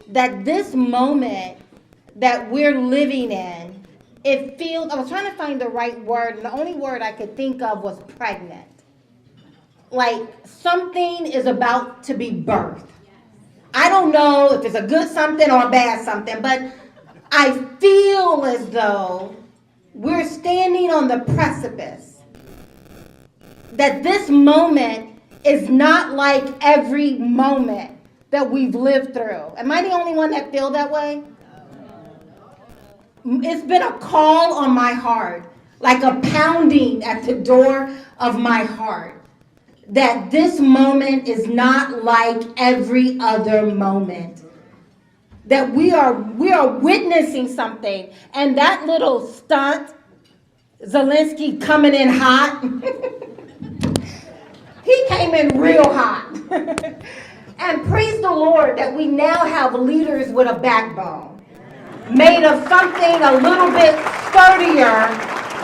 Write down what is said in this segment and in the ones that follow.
that this moment that we're living in, it feels, I was trying to find the right word, and the only word I could think of was pregnant. Like something is about to be birthed. I don't know if it's a good something or a bad something, but I feel as though we're standing on the precipice. That this moment is not like every moment that we've lived through. Am I the only one that feel that way? It's been a call on my heart, like a pounding at the door of my heart, that this moment is not like every other moment. That we are witnessing something, and that little stunt, Zelensky coming in hot, he came in real hot. And praise the Lord that we now have leaders with a backbone, made of something a little bit sturdier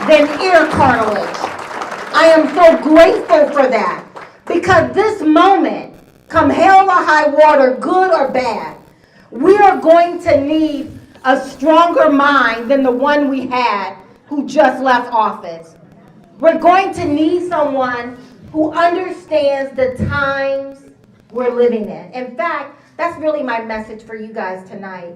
than ear cartilage. I am so grateful for that, because this moment, come hell or high water, good or bad, we are going to need a stronger mind than the one we had who just left office. We're going to need someone who understands the times we're living in. In fact, that's really my message for you guys tonight,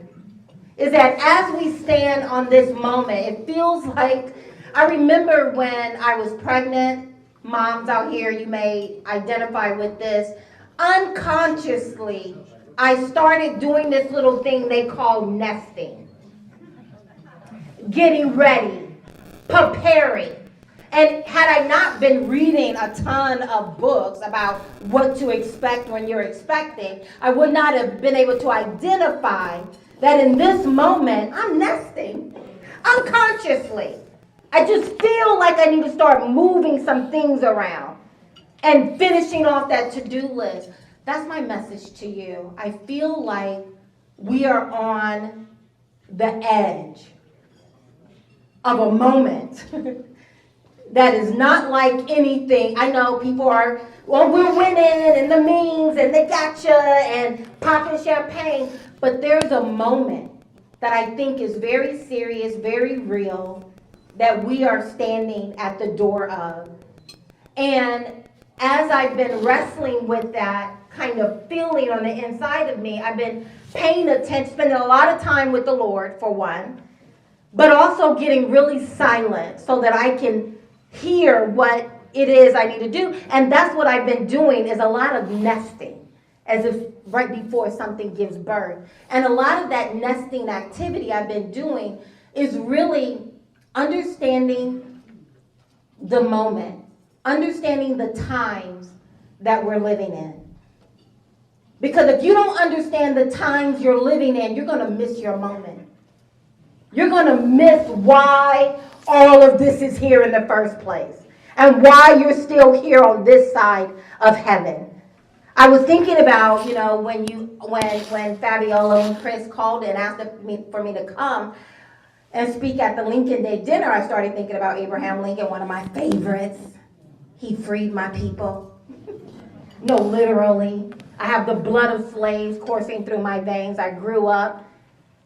is that as we stand on this moment, it feels like, I remember when I was pregnant, moms out here, you may identify with this, unconsciously, I started doing this little thing they call nesting. Getting ready, preparing. And had I not been reading a ton of books about what to expect when you're expecting, I would not have been able to identify that in this moment, I'm nesting unconsciously. I just feel like I need to start moving some things around and finishing off that to-do list. That's my message to you. I feel like we are on the edge of a moment that is not like anything. I know people are, well, we're winning and the memes and they gotcha and popping champagne. But there's a moment that I think is very serious, very real, that we are standing at the door of. And as I've been wrestling with that kind of feeling on the inside of me, I've been paying attention, spending a lot of time with the Lord, for one, but also getting really silent so that I can hear what it is I need to do. And that's what I've been doing, is a lot of nesting, as if right before something gives birth. And a lot of that nesting activity I've been doing is really understanding the moment, understanding the times that we're living in. Because if you don't understand the times you're living in, you're going to miss your moment. You're going to miss why all of this is here in the first place, and why you're still here on this side of heaven. I was thinking about, when Fabiola and Chris called and asked for me to come and speak at the Lincoln Day dinner, I started thinking about Abraham Lincoln, one of my favorites. He freed my people. No, literally. I have the blood of slaves coursing through my veins. I grew up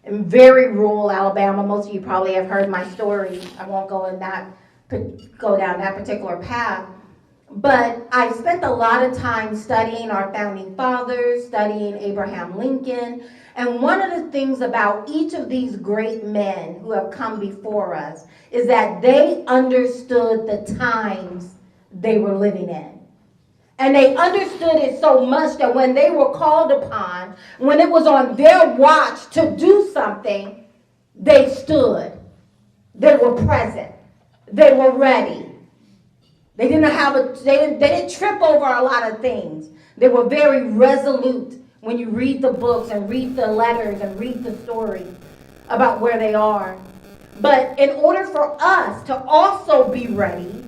in very rural Alabama. Most of you probably have heard my story. I won't go down that particular path. But I spent a lot of time studying our founding fathers, studying Abraham Lincoln. And one of the things about each of these great men who have come before us is that they understood the times they were living in. And they understood it so much that when they were called upon, when it was on their watch to do something, they stood. They were present. They were ready. They didn't trip over a lot of things. They were very resolute when you read the books and read the letters and read the stories about where they are. But in order for us to also be ready,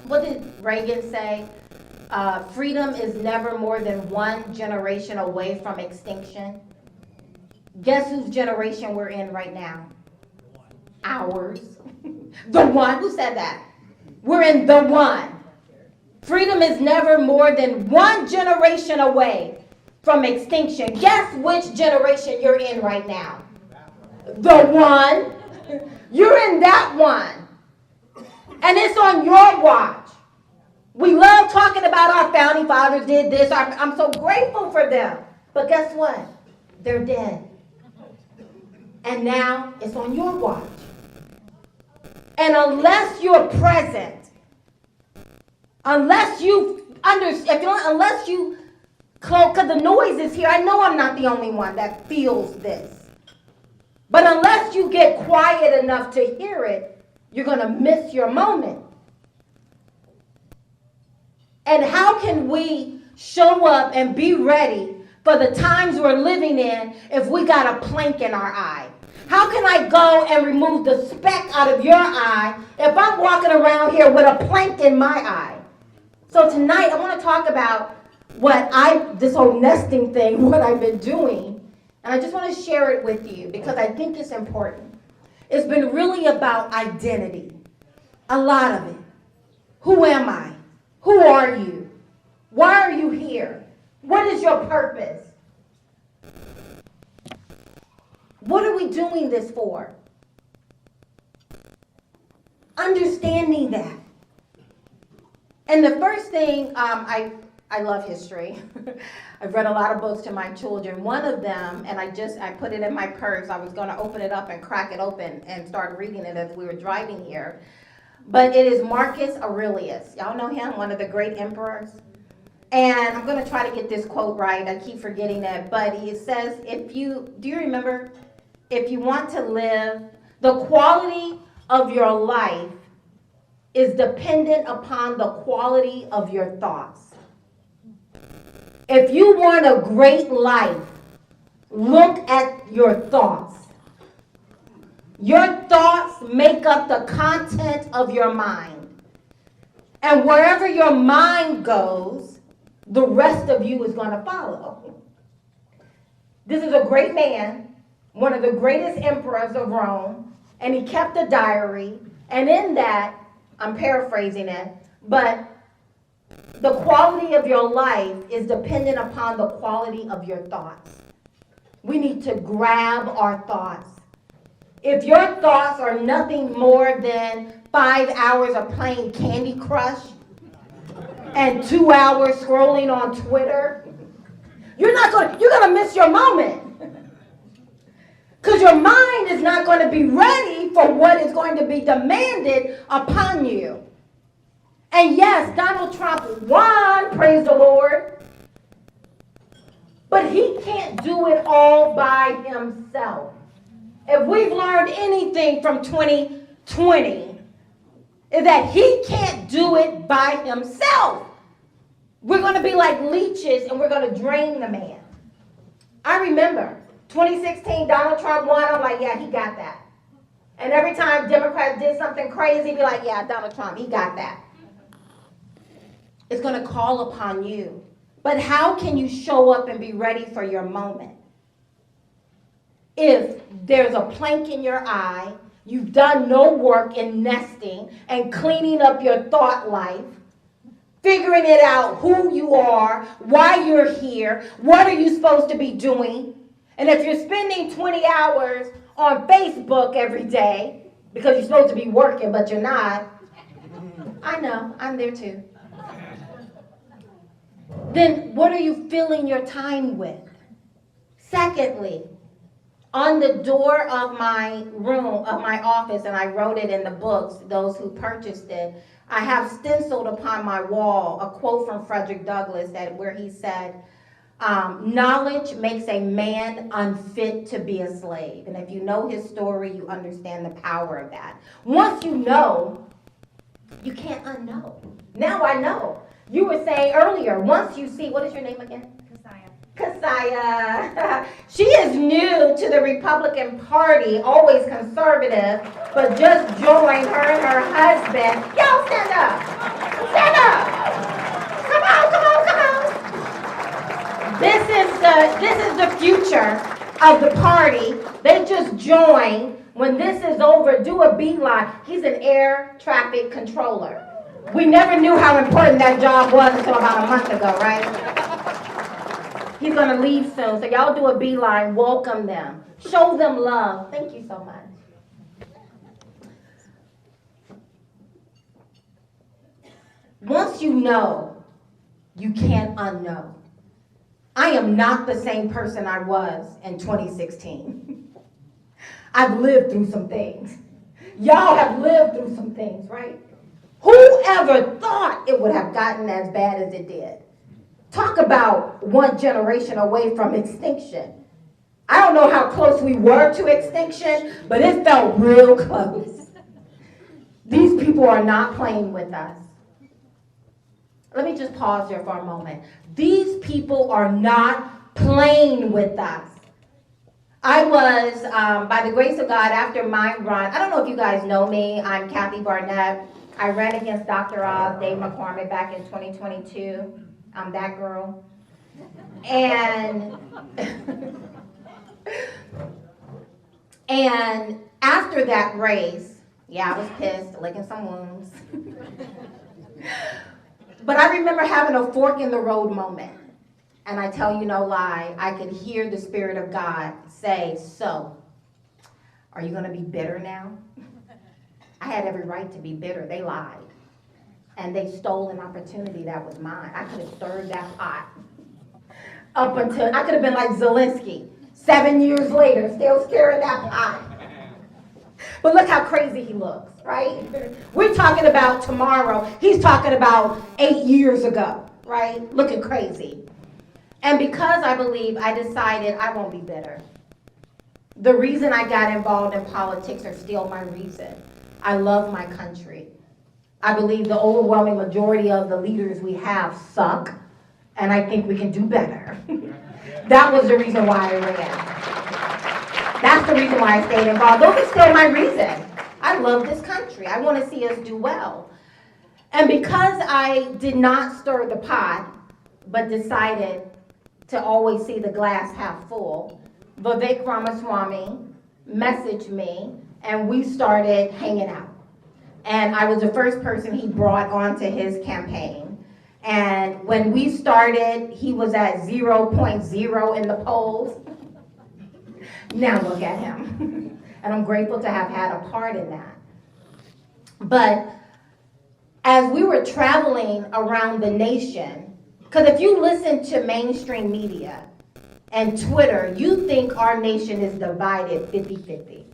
what did Reagan say? Freedom is never more than one generation away from extinction. Guess whose generation we're in right now? Ours. The one. Who said that? We're in the one. Freedom is never more than one generation away from extinction. Guess which generation you're in right now? The one. You're in that one. And it's on your watch. We love talking about our founding fathers did this. I'm so grateful for them. But guess what? They're dead. And now it's on your watch. And unless you're present, unless you understand, unless you close, because the noise is here. I know I'm not the only one that feels this. But unless you get quiet enough to hear it, you're going to miss your moment. And how can we show up and be ready for the times we're living in if we got a plank in our eye? How can I go and remove the speck out of your eye if I'm walking around here with a plank in my eye? So tonight I want to talk about this whole nesting thing, what I've been doing. And I just want to share it with you because I think it's important. It's been really about identity. A lot of it. Who am I? Who are you? Why are you here? What is your purpose? What are we doing this for? Understanding that. And the first thing, I love history. I've read a lot of books to my children. One of them, and I put it in my purse. I was going to open it up and crack it open and start reading it as we were driving here. But it is Marcus Aurelius. Y'all know him, one of the great emperors. And I'm going to try to get this quote right. I keep forgetting it. But he says, do you remember? If you want to live, the quality of your life is dependent upon the quality of your thoughts. If you want a great life, look at your thoughts. Your thoughts make up the content of your mind. And wherever your mind goes, the rest of you is going to follow. This is a great man, one of the greatest emperors of Rome, and he kept a diary. And in that, I'm paraphrasing it, but the quality of your life is dependent upon the quality of your thoughts. We need to grab our thoughts. If your thoughts are nothing more than 5 hours of playing Candy Crush and 2 hours scrolling on Twitter, you're gonna miss your moment. Because your mind is not going to be ready for what is going to be demanded upon you. And yes, Donald Trump won, praise the Lord. But he can't do it all by himself. If we've learned anything from 2020, is that he can't do it by himself. We're going to be like leeches and we're going to drain the man. I remember 2016, Donald Trump won. I'm like, yeah, he got that. And every time Democrats did something crazy, be like, yeah, Donald Trump, he got that. It's going to call upon you. But how can you show up and be ready for your moment? If there's a plank in your eye, you've done no work in nesting and cleaning up your thought life, figuring it out, who you are, why you're here, what are you supposed to be doing. And if you're spending 20 hours on Facebook every day, because you're supposed to be working, but you're not, I know, I'm there too. Then what are you filling your time with? Secondly, on the door of my room, of my office, and I wrote it in the books, those who purchased it, I have stenciled upon my wall a quote from Frederick Douglass where he said, knowledge makes a man unfit to be a slave. And if you know his story, you understand the power of that. Once you know, you can't unknow. Now I know. You were saying earlier, once you see, what is your name again? Kasaya. She is new to the Republican Party, always conservative, but just joined her and her husband. Y'all stand up. Stand up. Come on, come on, come on. This is the future of the party. They just joined. When this is over, do a beeline. He's an air traffic controller. We never knew how important that job was until about a month ago, right? He's going to leave soon, so y'all do a beeline. Welcome them. Show them love. Thank you so much. Once you know, you can't unknow. I am not the same person I was in 2016. I've lived through some things. Y'all have lived through some things, right? Whoever thought it would have gotten as bad as it did? Talk about one generation away from extinction. I don't know how close we were to extinction, but it felt real close. These people are not playing with us. Let me just pause here for a moment. These people are not playing with us. I was, by the grace of God, after my run, I don't know if you guys know me, I'm Kathy Barnette. I ran against Dr. Oz, Dave McCormick back in 2022. I'm that girl. And after that race, yeah, I was pissed, licking some wounds. But I remember having a fork in the road moment. And I tell you no lie, I could hear the Spirit of God say, so, are you going to be bitter now? I had every right to be bitter. They lied. And they stole an opportunity that was mine. I could have stirred that pot up until, I could have been like Zelensky, 7 years later, still stirring that pot. But look how crazy he looks, right? We're talking about tomorrow. He's talking about 8 years ago, right? Looking crazy. And because I believe, I decided I won't be bitter. The reason I got involved in politics are still my reason. I love my country. I believe the overwhelming majority of the leaders we have suck, and I think we can do better. That was the reason why I ran. That's the reason why I stayed involved. Those are still my reason. I love this country. I want to see us do well. And because I did not stir the pot, but decided to always see the glass half full, Vivek Ramaswamy messaged me, and we started hanging out. And I was the first person he brought onto his campaign. And when we started, he was at 0.0 in the polls. Now look at him. And I'm grateful to have had a part in that. But as we were traveling around the nation, because if you listen to mainstream media and Twitter, you think our nation is divided 50-50.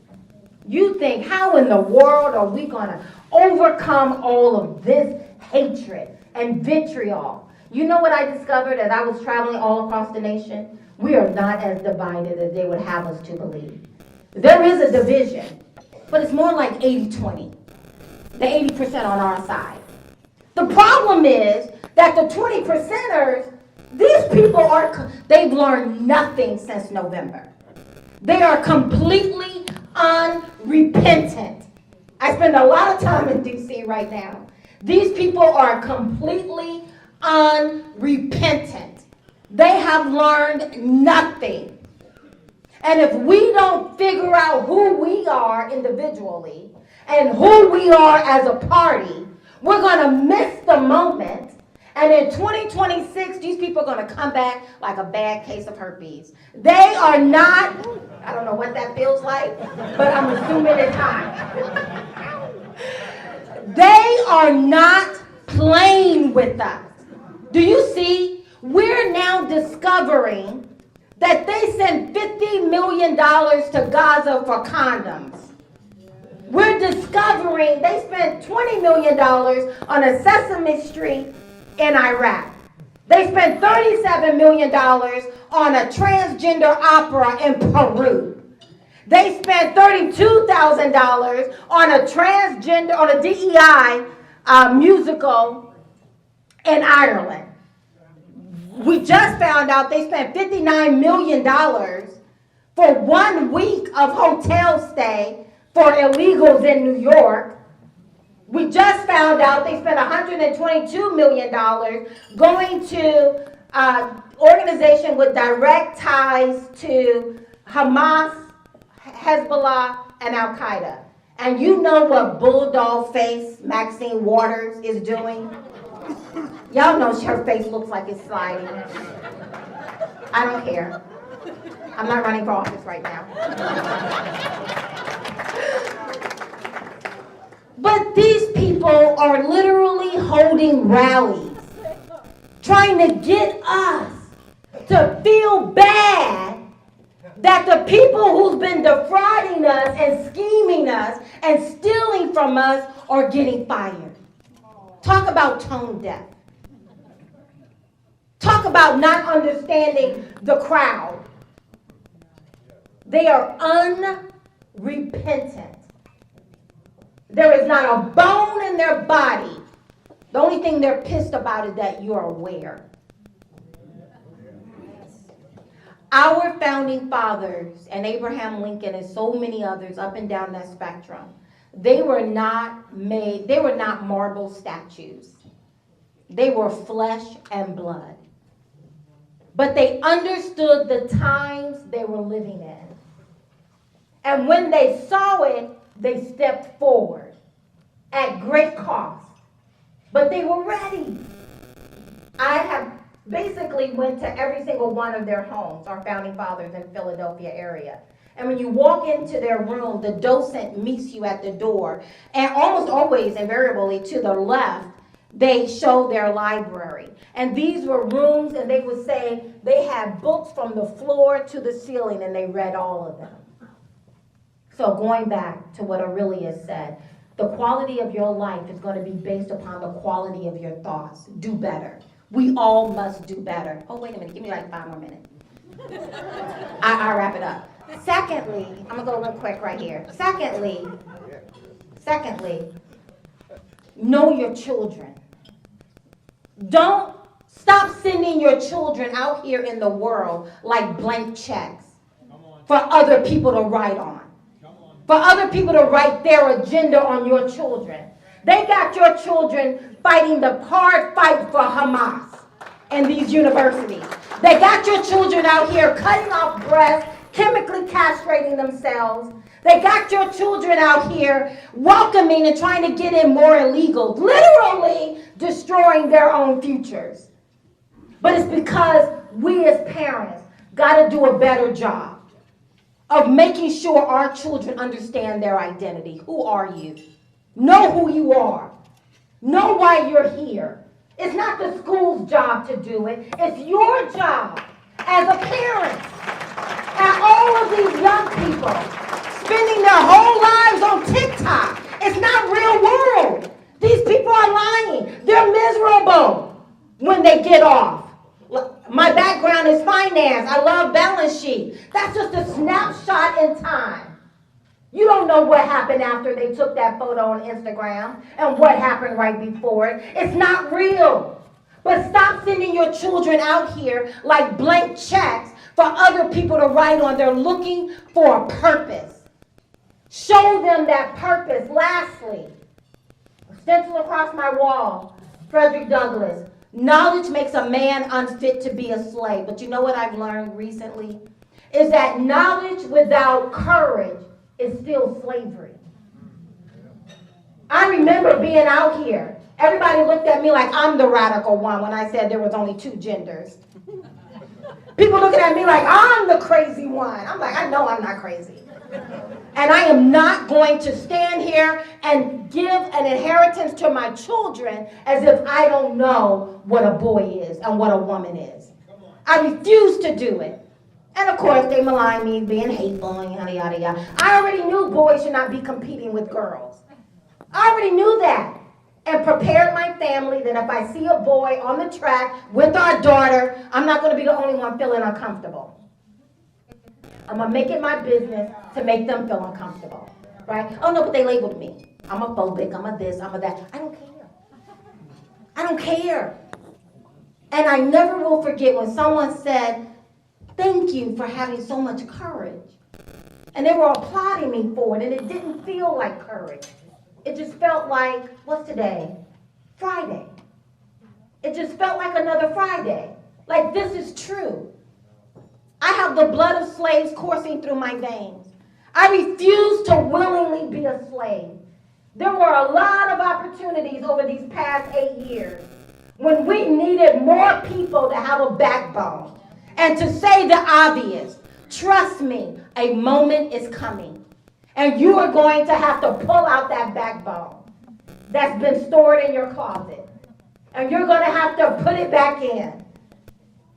You think, how in the world are we going to overcome all of this hatred and vitriol? You know what I discovered as I was traveling all across the nation? We are not as divided as they would have us to believe. There is a division, but it's more like 80-20. The 80% on our side. The problem is that the 20%ers, these people they've learned nothing since November. They are completely unrepentant. I spend a lot of time in DC right now. These people are completely unrepentant. They have learned nothing. And if we don't figure out who we are individually and who we are as a party, we're going to miss the moment. And in 2026, these people are going to come back like a bad case of herpes. They are not, I don't know what that feels like, but I'm assuming it's hot. They are not playing with us. Do you see? We're now discovering that they sent $50 million to Gaza for condoms. We're discovering they spent $20 million on a Sesame Street in Iraq. They spent $37 million on a transgender opera in Peru. They spent $32,000 on a DEI musical in Ireland. We just found out they spent $59 million for 1 week of hotel stay for illegals in New York. We just found out they spent $122 million going to an organization with direct ties to Hamas, Hezbollah, and Al-Qaeda. And you know what bulldog face Maxine Waters is doing? Y'all know her face looks like it's sliding. I don't care. I'm not running for office right now. But these people are literally holding rallies, trying to get us to feel bad that the people who's been defrauding us and scheming us and stealing from us are getting fired. Talk about tone deaf. Talk about not understanding the crowd. They are unrepentant. There is not a bone in their body. The only thing they're pissed about is that you're aware. Our founding fathers, and Abraham Lincoln and so many others up and down that spectrum, they were not marble statues. They were flesh and blood. But they understood the times they were living in. And when they saw it, they stepped forward at great cost. But they were ready. I have basically went to every single one of their homes, our founding fathers in Philadelphia area. And when you walk into their room, the docent meets you at the door. And almost always, invariably, to the left, they show their library. And these were rooms, and they would say they had books from the floor to the ceiling, and they read all of them. So going back to what Aurelia said, the quality of your life is going to be based upon the quality of your thoughts. Do better. We all must do better. Oh, wait a minute. Give me like 5 more minutes. I'll wrap it up. Secondly, I'm going to go real quick right here. Secondly, know your children. Don't stop sending your children out here in the world like blank checks for other people to write on. For other people to write their agenda on your children. They got your children fighting the hard fight for Hamas in these universities. They got your children out here cutting off breasts, chemically castrating themselves. They got your children out here welcoming and trying to get in more illegals, literally destroying their own futures. But it's because we as parents got to do a better job of making sure our children understand their identity. Who are you? Know who you are. Know why you're here. It's not the school's job to do it. It's your job as a parent. And all of these young people spending their whole lives on TikTok. It's not real world. These people are lying. They're miserable when they get off. My background is finance. I love balance sheet. That's just a snapshot in time. You don't know what happened after they took that photo on Instagram and what happened right before it. It's not real. But stop sending your children out here like blank checks for other people to write on. They're looking for a purpose. Show them that purpose. Lastly, stencil across my wall, Frederick Douglass. Knowledge makes a man unfit to be a slave. But you know what I've learned recently? Is that knowledge without courage is still slavery. I remember being out here. Everybody looked at me like I'm the radical one when I said there was only 2 genders. People looking at me like I'm the crazy one. I'm like, I know I'm not crazy. And I am not going to stand here and give an inheritance to my children as if I don't know what a boy is and what a woman is. I refuse to do it. And of course, they malign me being hateful and yada, yada, yada. I already knew boys should not be competing with girls. I already knew that. And prepared my family that if I see a boy on the track with our daughter, I'm not going to be the only one feeling uncomfortable. I'm going to make it my business to make them feel uncomfortable, right? Oh, no, but they labeled me. I'm a phobic, I'm a this, I'm a that. I don't care. I don't care. And I never will forget when someone said, thank you for having so much courage. And they were applauding me for it, and it didn't feel like courage. It just felt like, what's today? Friday. It just felt like another Friday. Like, this is true. I have the blood of slaves coursing through my veins. I refuse to willingly be a slave. There were a lot of opportunities over these past 8 years when we needed more people to have a backbone. And And to say the obvious, trust me, a moment is coming. And you are going to have to pull out that backbone that's been stored in your closet. And you're going to have to put it back in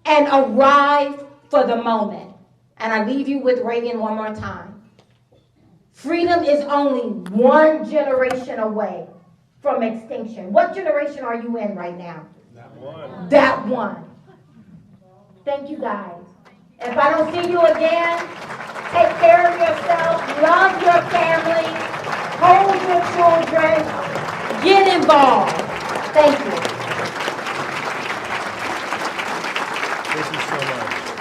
and arrive for the moment. And I leave you with Reagan one more time. Freedom is only one generation away from extinction. What generation are you in right now? That one. That one. Thank you, guys. If I don't see you again, take care of yourself, love your family, hold your children, get involved. Thank you. Thank you so much.